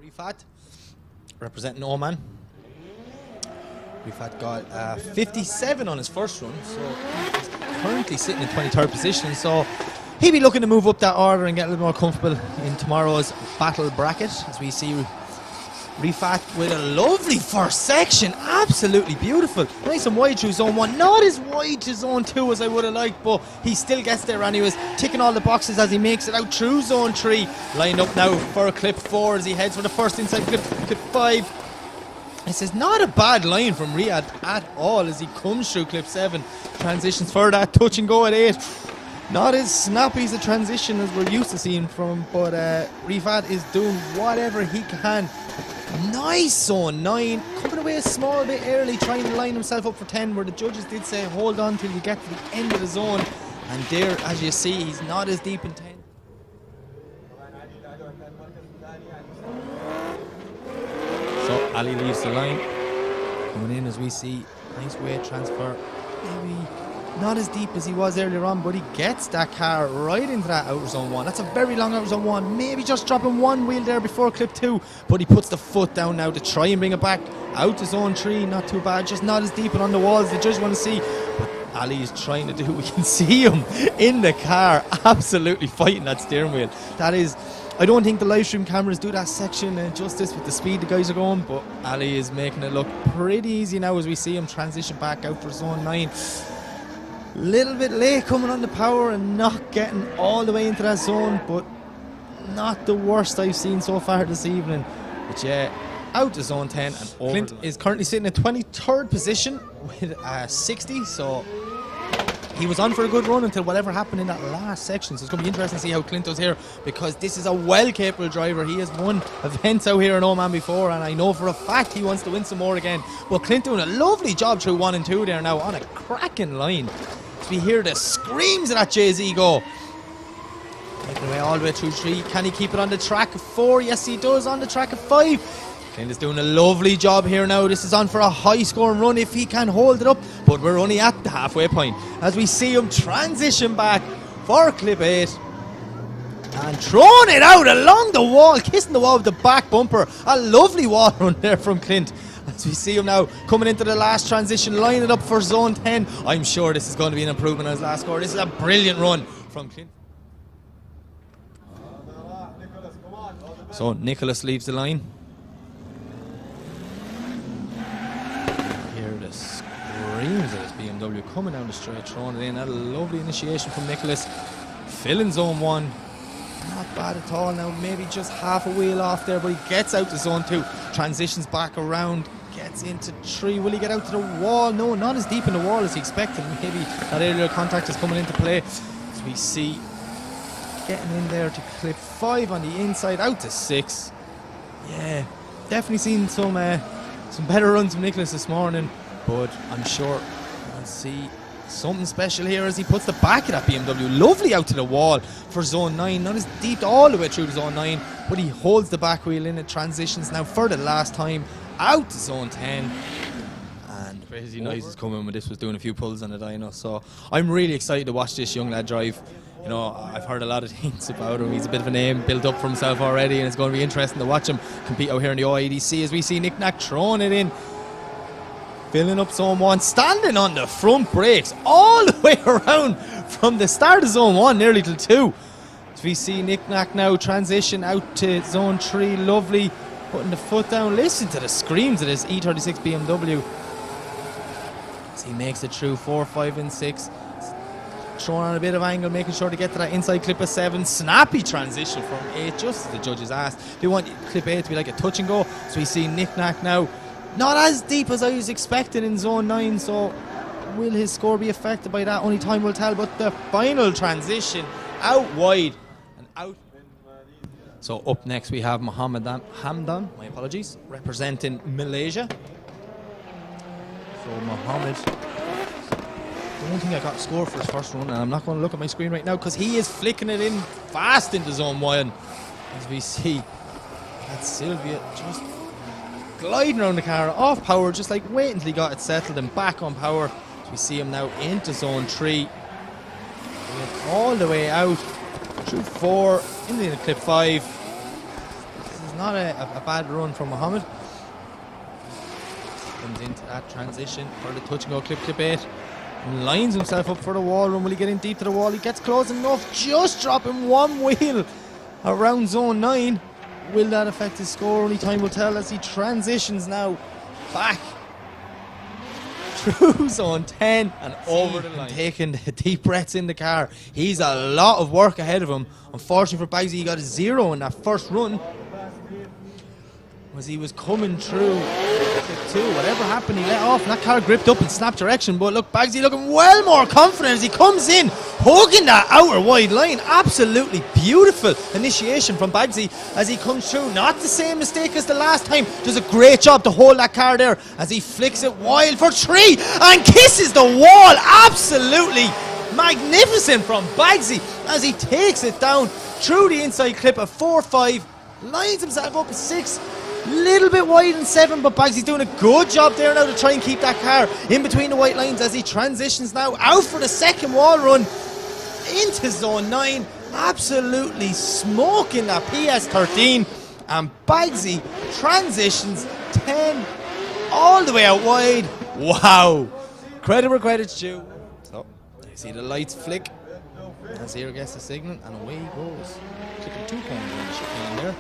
Rifat, representing Oman. Rifat got 57 on his first run, so he's currently sitting in 23rd position. So he'll be looking to move up that order and get a little more comfortable in tomorrow's battle bracket, as we see Rifat with a lovely first section, absolutely beautiful. Nice and wide through zone 1, not as wide to zone 2 as I would have liked, but he still gets there and he was ticking all the boxes as he makes it out through zone 3. Lined up now for clip 4 as he heads for the first inside clip 5. This is not a bad line from Riyadh at all as he comes through clip 7. Transitions for that touch and go at 8. Not as snappy as a transition as we're used to seeing from him, but Rifat is doing whatever he can. Nice zone 9, coming away a small bit early, trying to line himself up for 10, where the judges did say hold on till you get to the end of the zone. And there, as you see, he's not as deep in 10. So Ali leaves the line, coming in as we see, nice weight transfer, maybe not as deep as he was earlier on, but he gets that car right into that outer zone 1. That's a very long outer zone 1, maybe just dropping one wheel there before clip 2, but he puts the foot down now to try and bring it back out to zone 3. Not too bad, just not as deep and on the walls the judge want to see, but Ali is trying to do, we can see him in the car absolutely fighting that steering wheel. That is, I don't think the live stream cameras do that section justice with the speed the guys are going, but Ali is making it look pretty easy now as we see him transition back out for zone 9. Little bit late coming on the power and not getting all the way into that zone, but not the worst I've seen so far this evening. But yeah, out to zone 10 and over. Clint is currently sitting in 23rd position with 60, so he was on for a good run until whatever happened in that last section. So it's going to be interesting to see how Clint does here, because this is a well-capable driver. He has won events out here in Oman before, and I know for a fact he wants to win some more again. But Clint doing a lovely job through 1 and 2 there now on a cracking line. As we hear the screams of that Jay-Z go. Making away all the way through 3. Can he keep it on the track of 4? Yes, he does, on the track of 5. Clint is doing a lovely job here now. This is on for a high scoring run if he can hold it up, but we're only at the halfway point as we see him transition back for clip 8 and throwing it out along the wall, kissing the wall with the back bumper. A lovely wall run there from Clint as we see him now coming into the last transition, lining it up for zone 10. I'm sure this is going to be an improvement on his last score. This is a brilliant run from Clint. So Nicholas leaves the line. Screams of this BMW coming down the straight, throwing it in. A lovely initiation from Nicholas, filling zone 1. Not bad at all now, maybe just half a wheel off there, but he gets out to zone 2, transitions back around, gets into 3. Will he get out to the wall? No, not as deep in the wall as he expected. Maybe that earlier contact is coming into play as we see getting in there to clip 5 on the inside, out to 6. Yeah, definitely seen some better runs from Nicholas this morning, but I'm sure we'll see something special here as he puts the back of that BMW lovely out to the wall for zone 9. Not as deep all the way through to zone 9, but he holds the back wheel in. It transitions now for the last time out to zone 10. And crazy noises coming when this was doing a few pulls on the dyno. So I'm really excited to watch this young lad drive. You know, I've heard a lot of things about him. He's a bit of a name built up for himself already, and it's going to be interesting to watch him compete out here in the OIDC as we see Nick Nack throwing it in, filling up zone 1, standing on the front brakes all the way around from the start of zone 1 nearly till 2. As we see Nick Nack now transition out to zone 3, lovely, putting the foot down. Listen to the screams of this E36 BMW as he makes it through 4, 5 and 6. Throwing on a bit of angle, making sure to get to that inside clip of 7. Snappy transition from 8, just as the judges asked. They want clip 8 to be like a touch and go. So we see Nick Nack now not as deep as I was expecting in zone 9, so will his score be affected by that? Only time will tell, but the final transition out wide and out. So up next we have Mohammed Hamdan, my apologies, representing Malaysia. So Mohammed, I don't think I got a score for his first run, and I'm not going to look at my screen right now because he is flicking it in fast into zone 1 as we see that Sylvia just gliding around the car off power, just like waiting until he got it settled and back on power. So we see him now into zone 3, all the way out through 4 into clip 5. This is not a bad run from Mohammed. Comes into that transition for the touch and go, clip 8. And lines himself up for the wall run. Will he get in deep to the wall? He gets close enough, just dropping one wheel around zone 9. Will that affect his score? Only time will tell as he transitions now back through zone 10 and over the line. Taking the deep breaths in the car. He's a lot of work ahead of him. Unfortunately for Bagsy, he got a 0 in that first run as he was coming through clip 2. Whatever happened, he let off and that car gripped up and snapped direction. But look, Bagsy looking well more confident as he comes in, hugging that outer wide line. Absolutely beautiful initiation from Bagsy as he comes through. Not the same mistake as the last time. Does a great job to hold that car there as he flicks it wild for 3 and kisses the wall. Absolutely magnificent from Bagsy as he takes it down through the inside clip of 4-5. Lines himself up at 6. Little bit wide in 7, but Bagsy's doing a good job there now to try and keep that car in between the white lines as he transitions now out for the second wall run into zone 9. Absolutely smoking that PS13, and Bagsy transitions 10 all the way out wide. Wow, credit where credit's due. So you see the lights flick as here gets the signal and away he goes. Clicking 2 corners on the chicane there.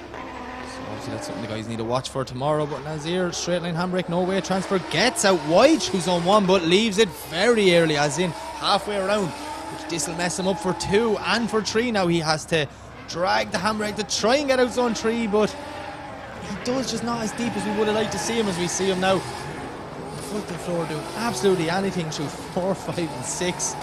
Obviously that's something the guys need to watch for tomorrow. But Nazir, straight line handbrake, no way transfer, gets out wide through zone 1 but leaves it very early, as in halfway around, which this will mess him up for 2 and for 3. Now he has to drag the handbrake to try and get out zone 3, but he does just not as deep as we would have liked to see him, as we see him now foot to the floor doing absolutely anything through 4, 5 and 6.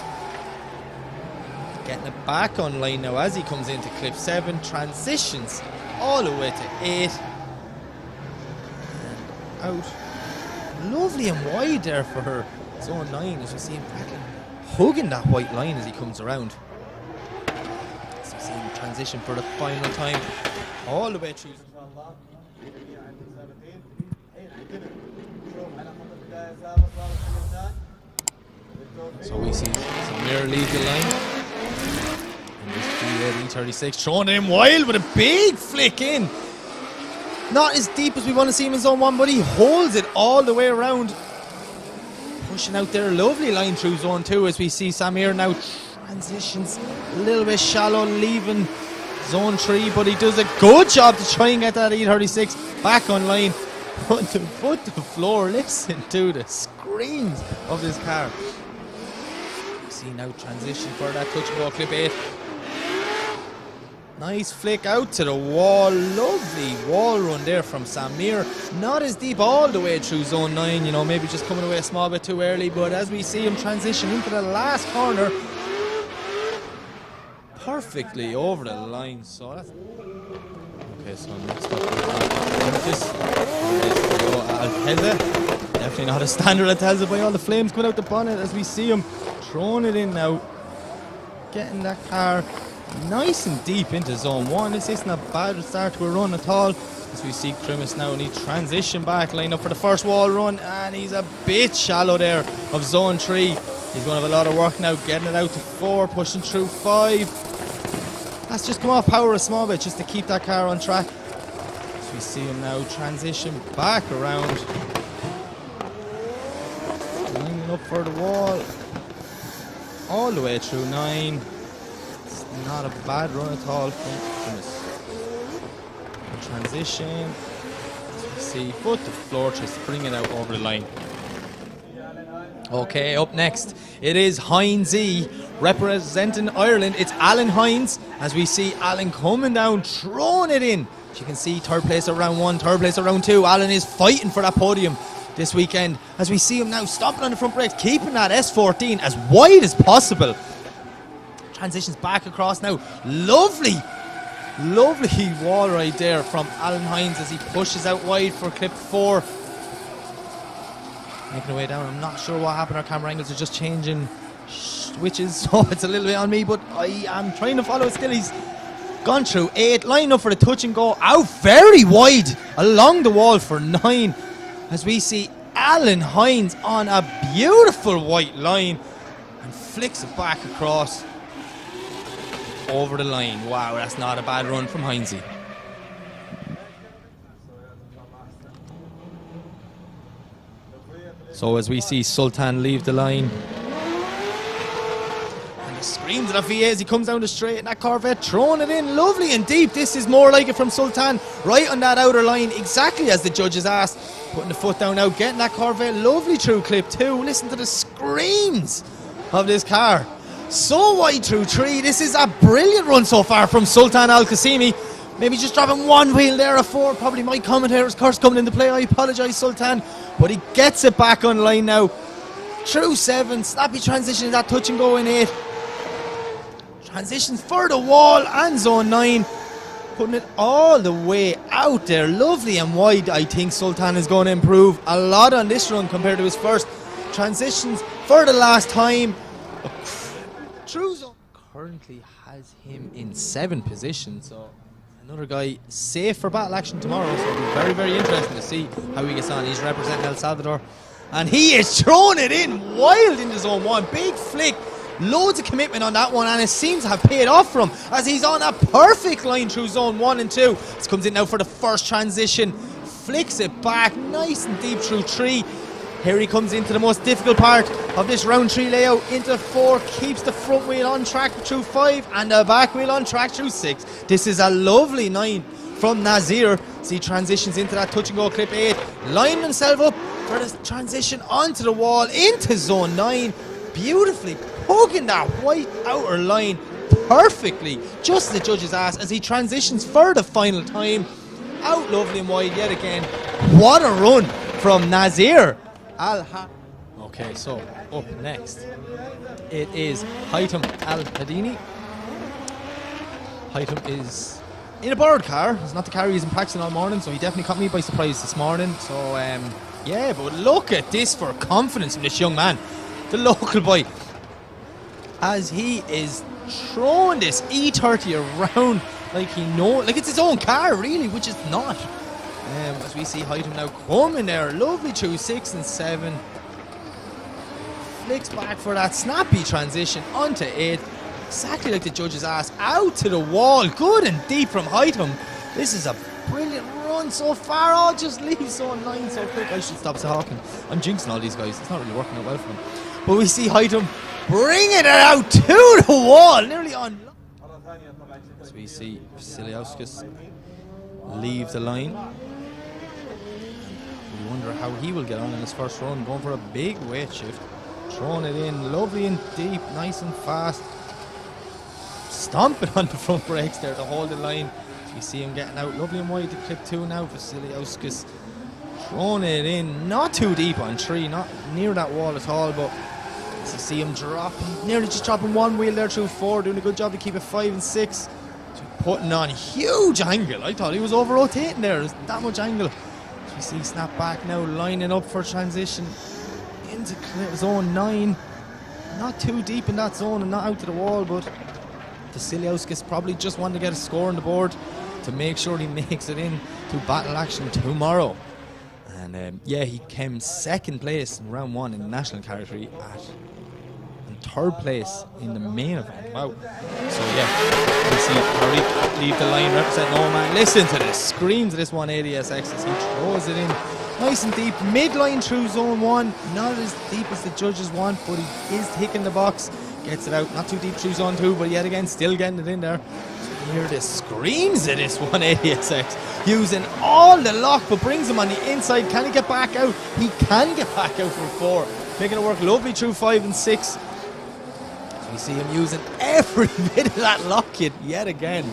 Getting it back online now as he comes into clip 7, transitions all the way to 8 and out. Lovely and wide there for her zone 9 as we see him hugging that white line as he comes around. As we see him transition for the final time all the way through. So we see Samir lead the line. E36 throwing him wild with a big flick in. Not as deep as we want to see him in zone 1, but he holds it all the way around. Pushing out there, lovely line through zone 2 as we see Samir now transitions a little bit shallow, leaving zone 3, but he does a good job to try and get that E36 back online. Put the foot to the floor, listen to the screams of this car. We see now transition for that touch and go, clip 8. Nice flick out to the wall. Lovely wall run there from Samir. Not as deep all the way through zone 9, you know, maybe just coming away a small bit too early, but as we see him transition into the last corner, perfectly over the line. So that's okay. So next up Altelza. Definitely not a standard Altelza by all the flames coming out the bonnet as we see him throwing it in now, getting that car nice and deep into zone 1. This isn't a bad start to a run at all. As we see Krimis now, and he transition back, line up for the first wall run, and he's a bit shallow there of zone 3. He's going to have a lot of work now getting it out to 4, pushing through 5. That's just come off power a small bit just to keep that car on track. As we see him now transition back around, lining up for the wall all the way through 9. Not a bad run at all from this transition. See, foot to floor, just bring it out over the line. Okay, up next it is Heinze representing Ireland. It's Alan Hines as we see Alan coming down, throwing it in. As you can see, third place at round 1, third place at round 2. Alan is fighting for that podium this weekend as we see him now stomping on the front brakes, keeping that S14 as wide as possible. Transitions back across now. Lovely wall ride there from Alan Hines as he pushes out wide for clip 4. Making a way down. I'm not sure what happened. Our camera angles are just changing switches, so it's a little bit on me, but I am trying to follow it still. He's gone through 8, lining up for the touch and go, out very wide along the wall for 9. As we see Alan Hines on a beautiful white line and flicks it back across over the line. Wow, that's not a bad run from Heinze. So as we see Sultan leave the line. And he screams at FEA as he comes down the straight, and that Corvette throwing it in lovely and deep. This is more like it from Sultan, right on that outer line, exactly as the judges asked. Putting the foot down now, getting that Corvette lovely through clip 2. Listen to the screams of this car. So wide through 3. This is a brilliant run so far from Sultan Al Qasimi. Maybe just dropping one wheel there, a 4. Probably my commentator's curse coming into play. I apologise, Sultan. But he gets it back on line now. Through 7. Snappy transition, that touch and go in 8. Transitions for the wall and zone 9. Putting it all the way out there. Lovely and wide. I think Sultan is going to improve a lot on this run compared to his first. Transitions for the last time. True zone currently has him in 7th position, so another guy safe for battle action tomorrow, so it'll be very, very interesting to see how he gets on. He's representing El Salvador, and he is throwing it in wild into zone 1. Big flick, loads of commitment on that one, and it seems to have paid off for him as he's on a perfect line through zone 1 and 2. This comes in now for the first transition, flicks it back nice and deep through 3. Here he comes into the most difficult part of this round 3 layout, into 4, keeps the front wheel on track through 5 and the back wheel on track through 6. This is a lovely 9 from Nazir. See, transitions into that touch and go clip 8, lining himself up for the transition onto the wall into zone 9, beautifully poking that white outer line perfectly, just the judge's ass as he transitions for the final time. Out lovely and wide yet again. What a run from Nazir. Okay, so up next it is Haitham Al Hadini. Haitham is in a borrowed car. It's not the car he's been practicing all morning, so he definitely caught me by surprise this morning. So yeah, but look at this for confidence from this young man, the local boy, as he is throwing this E30 around like he knows, like it's his own car really, which is not. As we see Haitham now coming there, lovely through 6 and 7. Flicks back for that snappy transition onto 8. Exactly like the judges asked. Out to the wall, good and deep from Haitham. This is a brilliant run so far. Oh, just leaves zone 9 so quick. I should stop talking. I'm jinxing all these guys. It's not really working out well for them. But we see Haitham bringing it out to the wall, nearly on. As we see Vasiliauskas leave the line. We wonder how he will get on in his first run, going for a big weight shift, throwing it in lovely and deep, nice and fast, stomping on the front brakes there to hold the line. We see him getting out lovely and wide to clip 2 now. Vasiliauskas throwing it in, not too deep on 3, not near that wall at all, but as you see him dropping, nearly just dropping one wheel there through 4, doing a good job to keep it 5 and 6. Putting on huge angle. I thought he was over rotating there. There's that much angle. You see snap back now, lining up for transition into zone 9. Not too deep in that zone and not out to the wall, but Vasiliauskas probably just wanted to get a score on the board to make sure he makes it in to battle action tomorrow. And yeah, he came 2nd place in round 1 in the national category and 3rd place in the main event. Wow. So yeah, we see Tariq leave the line representing Oman. Listen to the screams of this 180SX as he throws it in nice and deep, midline through zone 1. Not as deep as the judges want, but he is ticking the box. Gets it out, not too deep through zone 2, but yet again still getting it in there. So you hear the screams of this 180SX, using all the lock, but brings him on the inside. Can he get back out? He can get back out from 4, making it work lovely through 5 and 6. We see him using every bit of that lock kit yet again.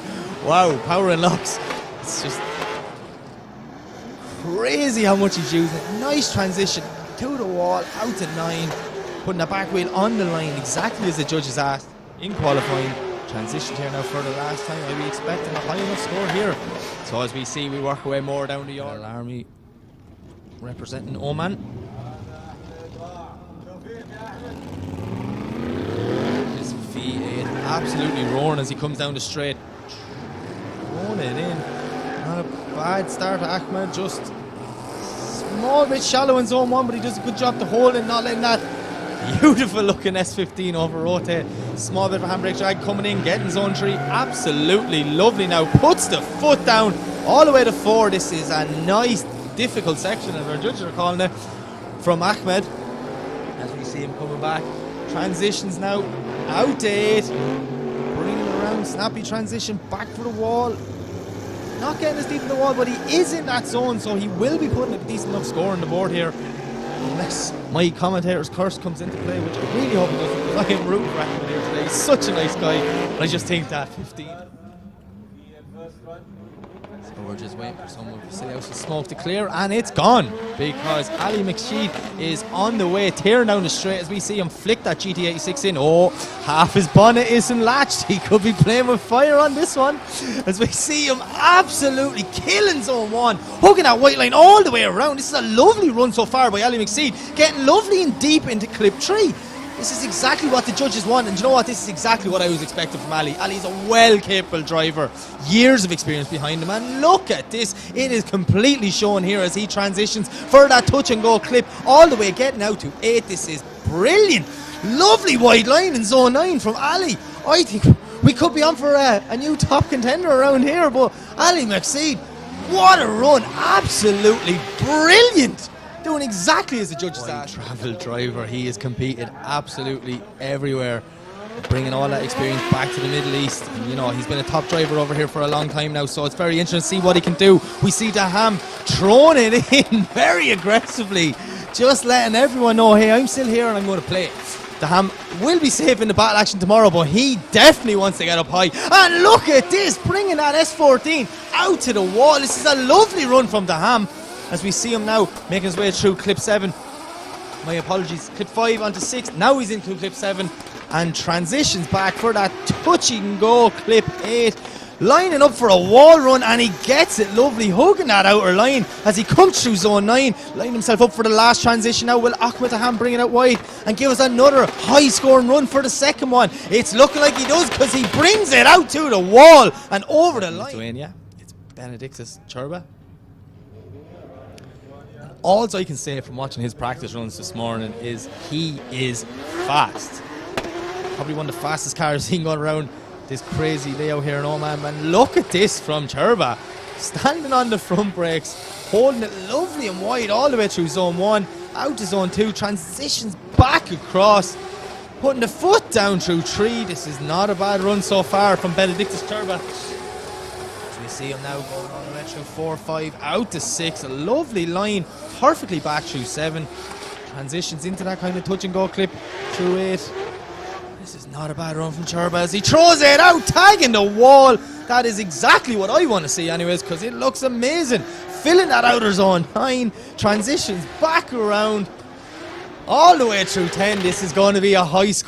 Wow, power and locks. It's just crazy how much he's using it. Nice transition to the wall, out to 9. Putting the back wheel on the line exactly as the judges asked in qualifying. Transition here now for the last time. I'll be expecting a high enough score here. So as we see, we work our way more down the yard. Army representing Oman. V8 absolutely roaring as he comes down the straight. Throwing it in. Not a bad start to Ahmed, just small bit shallow in zone 1, but he does a good job to hold it, not letting that beautiful looking S15 over rotate. Small bit of a handbrake drag coming in, getting zone 3. Absolutely lovely now. Puts the foot down all the way to 4. This is a nice, difficult section as our judges are calling it. from Ahmed. As we see him coming back. Transitions now. Out to 8. Bringing it around. Snappy transition. Back for the wall. Not getting as deep in the wall, but he is in that zone, so he will be putting a decent enough score on the board here. Unless my commentator's curse comes into play, which I really hope it doesn't, because I am rooting for Ahmed here today. He's such a nice guy, but I just think that 15. So we're just waiting for someone to say out some smoke to clear, and it's gone because Ali McSheed is on the way, tearing down the straight as we see him flick that GT86 in. Oh, half his bonnet isn't latched. He could be playing with fire on this one as we see him absolutely killing zone 1, hugging that white line all the way around. This is a lovely run so far by Ali McSheed, getting lovely and deep into clip 3. This is exactly what the judges want, and you know what? This is exactly what I was expecting from Ali. Ali's a well-capable driver, years of experience behind him, and look at this. It is completely shown here as he transitions for that touch-and-go clip, all the way getting out to 8. This is brilliant. Lovely wide line in zone 9 from Ali. I think we could be on for a new top contender around here, but Ali McSheed, what a run. Absolutely brilliant. Doing exactly as the judges asked. Travel driver, he has competed absolutely everywhere, bringing all that experience back to the Middle East. And, you know, he's been a top driver over here for a long time now, so it's very interesting to see what he can do. We see Daham throwing it in very aggressively, just letting everyone know, hey, I'm still here and I'm going to play. Daham will be safe in the battle action tomorrow, but he definitely wants to get up high. And look at this, bringing that S14 out to the wall. This is a lovely run from Daham. As we see him now making his way through clip 7. My apologies. Clip 5 onto 6. Now he's into clip 7 and transitions back for that touch and go clip 8. Lining up for a wall run, and he gets it lovely, hugging that outer line as he comes through zone 9. Lining himself up for the last transition now. Will Ahmed Daham bring it out wide and give us another high scoring run for the second one? It's looking like he does, because he brings it out to the wall and over the line. Yeah, it's Benedictus Churba. All I can say from watching his practice runs this morning is he is fast. Probably one of the fastest cars seen going around this crazy layout here in Oman. Man, look at this from Churba. Standing on the front brakes, holding it lovely and wide all the way through zone 1, out to zone 2, transitions back across, putting the foot down through 3. This is not a bad run so far from Benedictus Churba. We see him now going all the way through 4, 5, out to 6. A lovely line, perfectly back through 7. Transitions into that kind of touch and go clip through 8. This is not a bad run from Churba as he throws it out, tagging the wall. That is exactly what I want to see anyways, because it looks amazing. Filling that outer zone 9. Transitions back around all the way through 10. This is going to be a high score.